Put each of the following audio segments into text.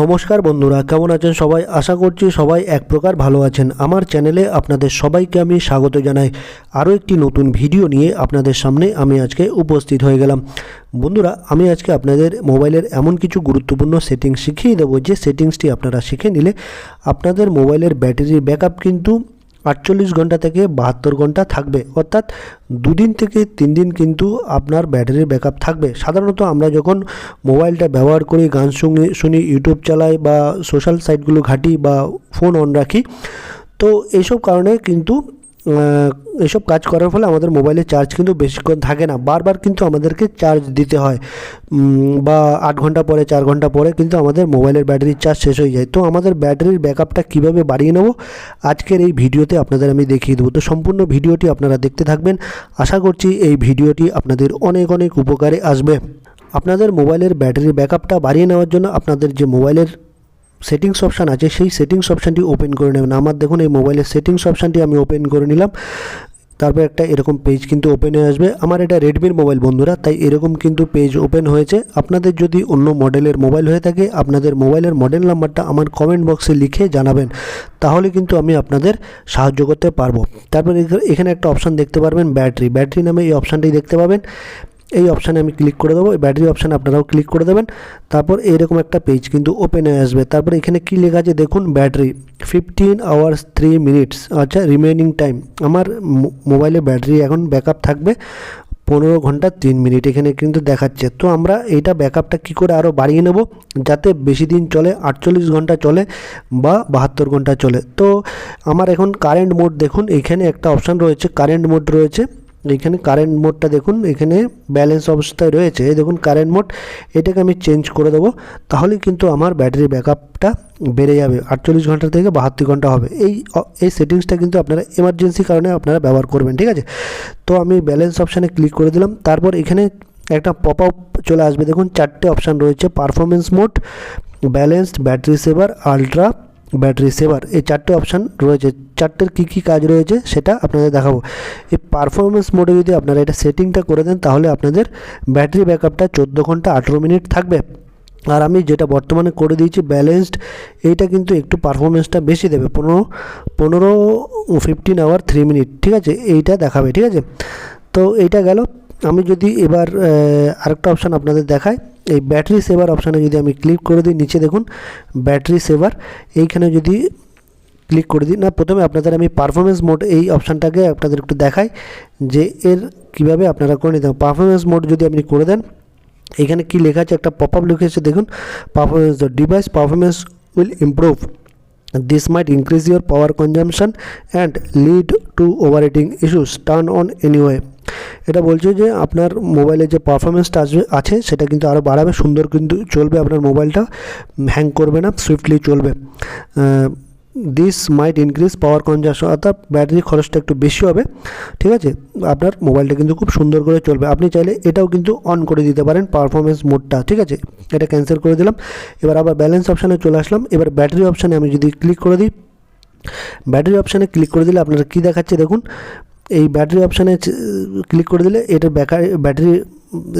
নমস্কার বন্ধুরা, কেমন আছেন সবাই? আশা করছি সবাই এক প্রকার ভালো আছেন। আমার চ্যানেলে আপনাদের সবাইকে আমি স্বাগত জানাই। আরও একটি নতুন ভিডিও নিয়ে আপনাদের সামনে আমি আজকে উপস্থিত হয়ে গেলাম। বন্ধুরা, আমি আজকে আপনাদের মোবাইলের এমন কিছু গুরুত্বপূর্ণ সেটিংস শিখিয়ে দেবো যে সেটিংসটি আপনারা শিখে নিলে আপনাদের মোবাইলের ব্যাটারির ব্যাকআপ কিন্তু 48 ঘন্টা থেকে 72 ঘন্টা থাকবে, অর্থাৎ 2 দিন থেকে 3 দিন কিন্তু আপনার ব্যাটারির ব্যাকআপ থাকবে। সাধারণত আমরা যখন মোবাইলটা ব্যবহার করি, গান শুনি, ইউটিউব চালাই বা সোশ্যাল সাইটগুলো ঘাঁটি বা ফোন অন রাখি, তো এইসব কারণে কিন্তু এসব কাজ করার ফলে আমাদের মোবাইলের চার্জ কিন্তু বেশিক্ষণ থাকে না, বারবার কিন্তু আমাদেরকে চার্জ দিতে হয় বা 8 ঘন্টা পরে 4 ঘন্টা পরে কিন্তু আমাদের মোবাইলের ব্যাটারির চার্জ শেষ হয়ে যায়। তো আমাদের ব্যাটারির ব্যাকআপটা কীভাবে বাড়িয়ে নেব আজকের এই ভিডিওতে আপনাদের আমি দেখিয়ে দেবো। তো সম্পূর্ণ ভিডিওটি আপনারা দেখতে থাকবেন। আশা করছি এই ভিডিওটি আপনাদের অনেক অনেক উপকারে আসবে। আপনাদের মোবাইলের ব্যাটারির ব্যাকআপটা বাড়িয়ে নেওয়ার জন্য আপনাদের যে মোবাইলের সেটিংস অপশান আছে সেই সেটিংস অপশানটি ওপেন করে নেবেন। আমার দেখুন এই মোবাইলের সেটিংস অপশানটি আমি ওপেন করে নিলাম। তারপর একটা এরকম পেজ কিন্তু ওপেন হয়ে আসবে। আমার এটা রেডমির মোবাইল বন্ধুরা, তাই এরকম কিন্তু পেজ ওপেন হয়েছে। আপনাদের যদি অন্য মডেলের মোবাইল হয়ে থাকে আপনাদের মোবাইলের মডেল নাম্বারটা আমার কমেন্ট বক্সে লিখে জানাবেন, তাহলে কিন্তু আমি আপনাদের সাহায্য করতে পারবো। তারপর এখানে একটা অপশান দেখতে পারবেন ব্যাটারি নামে, এই অপশানটি দেখতে পাবেন। এই অপশানে আমি ক্লিক করে দেবো, ব্যাটারি অপশানে আপনারাও ক্লিক করে দেবেন। তারপর এইরকম একটা পেজ কিন্তু ওপেন হয়ে আসবে। তারপর এখানে কি লেখা আছে দেখুন, ব্যাটারি 15 আওয়ার্স 3 মিনিটস, আচ্ছা রিমেনিং টাইম। আমার মোবাইলে ব্যাটারি এখন ব্যাকআপ থাকবে 15 ঘন্টা 3 মিনিট, এখানে কিন্তু দেখাচ্ছে। তো আমরা এইটা ব্যাকআপটা কী করে আরও বাড়িয়ে নেব যাতে বেশি দিন চলে, 48 ঘন্টা চলে বা 72 ঘন্টা চলে। তো আমার এখন কারেন্ট মোড দেখুন, এখানে একটা অপশান রয়েছে কারেন্ট মোড রয়েছে। এখানে কারেন্ট মোডটা দেখুন, এখানে ব্যালেন্স অবস্থায় রয়েছে, এই দেখুন কারেন্ট মোড। এটাকে আমি চেঞ্জ করে দেবো, তাহলে কিন্তু আমার ব্যাটারি ব্যাকআপটা বেড়ে যাবে, 48 ঘন্টা থেকে 72 ঘন্টা হবে। এই সেটিংসটা কিন্তু আপনারা এমার্জেন্সি কারণে আপনারা ব্যবহার করবেন, ঠিক আছে? তো আমি ব্যালেন্স অপশানে ক্লিক করে দিলাম। তারপর এখানে একটা পপ আপ চলে আসবে, দেখুন 4টে অপশান রয়েছে, performance mode, balanced, battery saver, ultra battery saver, এই 4টে অপশান রয়েছে। 4টের কী কাজ রয়েছে সেটা আপনাদের দেখাবো। এই পারফরমেন্স মোডে যদি আপনারা এটা সেটিংটা করে দেন তাহলে আপনাদের ব্যাটারি ব্যাকআপটা 14 ঘন্টা 18 মিনিট থাকবে। আর আমি যেটা বর্তমানে করে দিয়েছি ব্যালেন্সড, এইটা কিন্তু একটু পারফরমেন্সটা বেশি দেবে, 15 আওয়ার 3 মিনিট, ঠিক আছে? এইটা দেখাবে, ঠিক আছে? তো এইটা গেল। আমি যদি এবার আরেকটা অপশান আপনাদের দেখাই, এই ব্যাটারি সেভার অপশানে যদি আমি ক্লিক করে দিই, নিচে দেখুন ব্যাটারি সেভার, এইখানে যদি ক্লিক করে দিই, না প্রথমে আপনাদের আমি পারফরমেন্স মোড এই অপশানটাকে আপনাদের একটু দেখাই যে এর কীভাবে আপনারা করে নিতে হবে। পারফরমেন্স মোড যদি আপনি করে দেন, এখানে কি লেখা আছে, একটা পপ আপ লিখেছে দেখুন, performance, the device performance will improve, this might increase your power consumption and lead to overheating issues, turn on anyway। এটা বলছে যে আপনার মোবাইলে যে পারফরমেন্সটা আছে সেটা কিন্তু আরও বাড়াবে, সুন্দর কিন্তু চলবে, আপনার মোবাইলটা হ্যাং করবে না, সুইফটলি চলবে। This mite increase power consumption, অর্থাৎ ব্যাটারি খরচটা একটু বেশি হবে, ঠিক আছে? আপনার মোবাইলটা কিন্তু খুব সুন্দর করে চলবে। আপনি চাইলে এটাও কিন্তু অন করে দিতে পারেন পারফরমেন্স মোডটা, ঠিক আছে? এটা ক্যান্সেল করে দিলাম। এবার আবার ব্যালেন্স অপশানে চলে আসলাম। এবার ব্যাটারি অপশানে আমি যদি ক্লিক করে দিই, ব্যাটারি অপশানে ক্লিক করে দিলে আপনারা কী দেখাচ্ছে দেখুন, এই ব্যাটারি অপশানে ক্লিক করে দিলে এটার ব্যাটারি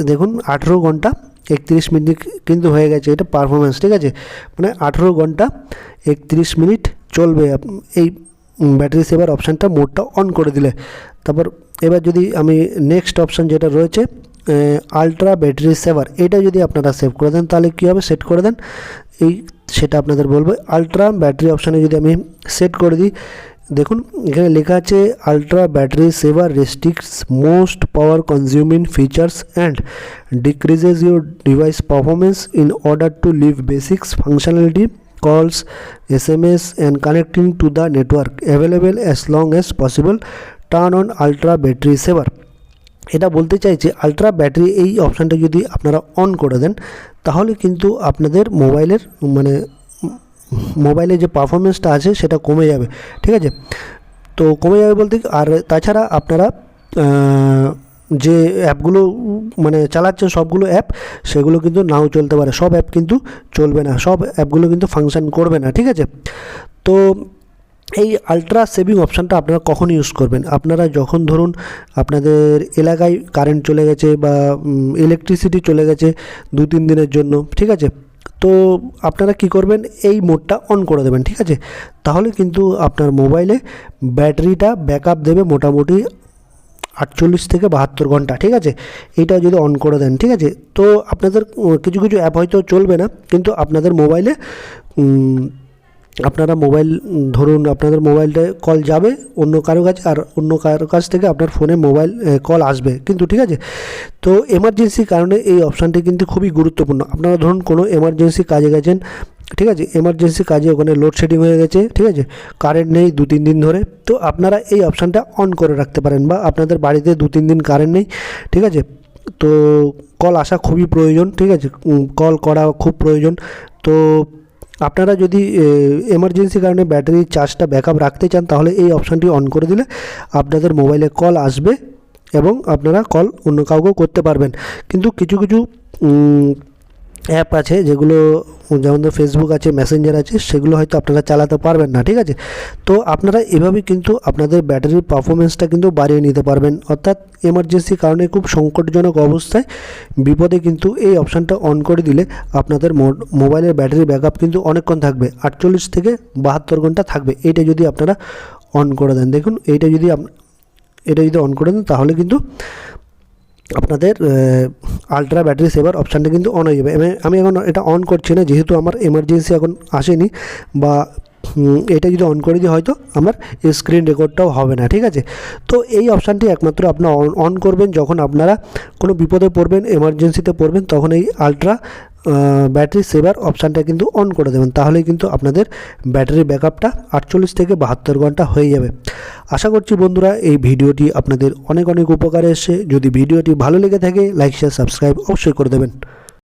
দেখুন 18 ঘন্টা 31 মিনিট কিন্তু হয়ে গেছে, এটা পারফরমেন্স, ঠিক আছে? মানে 18 ঘন্টা 31 মিনিট চলবে এই ব্যাটারি সেভার অপশানটা মোডটা অন করে দিলে। তারপর এবার যদি আমি নেক্সট অপশান যেটা রয়েছে আলট্রা ব্যাটারি সেভার, এটা যদি আপনারা সেভ করে দেন তাহলে কী হবে, সেট করে দেন, সেটা আপনাদের বলবো। আলট্রা ব্যাটারি অপশানে যদি আমি সেট করে দিই, দেখুন এখানে লেখা আছে ultra battery saver restricts most power consuming features and decreases your device performance in order to leave basics functionality, calls, SMS and connecting to the network available as long as possible, turn on ultra battery saver। এটা বলতে চাইছে ultra battery এই অপশানটা যদি আপনারা on করে দেন তাহলে কিন্তু আপনাদের মোবাইলের যে পারফরমেন্সটা আছে সেটা কমে যাবে, ঠিক আছে? তো কমে যাবে বলতে, আর তাছাড়া আপনারা যে অ্যাপগুলো চালাচ্ছেন সবগুলো অ্যাপ সেগুলো কিন্তু নাও চলতে পারে, সব অ্যাপ কিন্তু চলবে না, সব অ্যাপগুলো কিন্তু ফাংশন করবে না, ঠিক আছে? তো এই আলট্রা সেভিং অপশানটা আপনারা কখন ইউজ করবেন, আপনারা যখন ধরুন আপনাদের এলাকায় কারেন্ট চলে গেছে বা ইলেকট্রিসিটি চলে গেছে 2-3 দিনের জন্য, ঠিক আছে? তো আপনারা কি করবেন, এই মোডটা অন করে দেবেন, ঠিক আছে। তাহলে কিন্তু আপনার মোবাইলে ব্যাটারিটা ব্যাকআপ দেবে মোটামুটি 48 থেকে 72 ঘন্টা, ঠিক আছে। এইটা যদি অন করে দেন, ঠিক আছে, তো আপনাদের কিছু কিছু অ্যাপ হয়তো চলবে না, কিন্তু আপনাদের মোবাইলে আপনারা মোবাইল ধরুন আপনাদের মোবাইলটায় কল যাবে অন্য কারো কাছে, আর অন্য কারো কাছ থেকে আপনার ফোনে মোবাইল কল আসবে কিন্তু, ঠিক আছে। তো এমার্জেন্সির কারণে এই অপশানটি কিন্তু খুবই গুরুত্বপূর্ণ। আপনারা ধরুন কোনো এমার্জেন্সি কাজে গেছেন, ঠিক আছে, এমার্জেন্সি কাজে ওখানে লোডশেডিং হয়ে গেছে, ঠিক আছে, কারেন্ট নেই 2-3 দিন ধরে, তো আপনারা এই অপশানটা অন করে রাখতে পারেন। বা আপনাদের বাড়িতে 2-3 দিন কারেন্ট নেই, ঠিক আছে, তো কল আসা খুবই প্রয়োজন, ঠিক আছে, কল করা খুব প্রয়োজন। তো আপনারা যদি এমার্জেন্সি কারণে ব্যাটারির চার্জটা ব্যাকআপ রাখতে চান, তাহলে এই অপশানটি অন করে দিলে আপনাদের মোবাইলে কল আসবে এবং আপনারা কল অন্য কাউকেও করতে পারবেন। কিন্তু কিছু কিছু অ্যাপ আছে যেগুলো, যেমন ফেসবুক আছে, মেসেঞ্জার আছে, সেগুলো হয়তো আপনারা চালাতে পারবেন না, ঠিক আছে। তো আপনারা এভাবে কিন্তু আপনাদের ব্যাটারির পারফরমেন্সটা কিন্তু বাড়িয়ে নিতে পারবেন। অর্থাৎ এমার্জেন্সি কারণে খুব সংকটজনক অবস্থায় বিপদে কিন্তু এই অপশানটা অন করে দিলে আপনাদের মোবাইলের ব্যাটারি ব্যাকআপ কিন্তু অনেকক্ষণ থাকবে, 48 থেকে 72 ঘন্টা থাকবে। এইটা যদি আপনারা অন করে দেন, দেখুন এটা যদি অন করে দেন, তাহলে কিন্তু আপনাদের আলট্রা ব্যাটারি সেভার অপশানটা কিন্তু অন হয়ে যাবে। আমি এখন এটা অন করছি না, যেহেতু আমার এমার্জেন্সি এখন আসেনি, বা এটা যদি অন করে দিই হয়তো আমার স্ক্রিন রেকর্ডটাও হবে না, ঠিক আছে। তো এই অপশানটি একমাত্র আপনারা অন করবেন যখন আপনারা কোনো বিপদে পড়বেন, এমার্জেন্সিতে পড়বেন, তখন এই আলট্রা ব্যাটারি সেভার অপশানটা কিন্তু অন করে দেবেন। তাহলেই কিন্তু আপনাদের ব্যাটারি ব্যাকআপটা 48 থেকে 72 ঘন্টা হয়ে যাবে। আশা করছি বন্ধুরা এই ভিডিওটি আপনাদের অনেক অনেক উপকারে এসেছে। যদি ভিডিওটি ভালো লেগে থাকে, লাইক শেয়ার সাবস্ক্রাইব অবশ্যই করে দেবেন।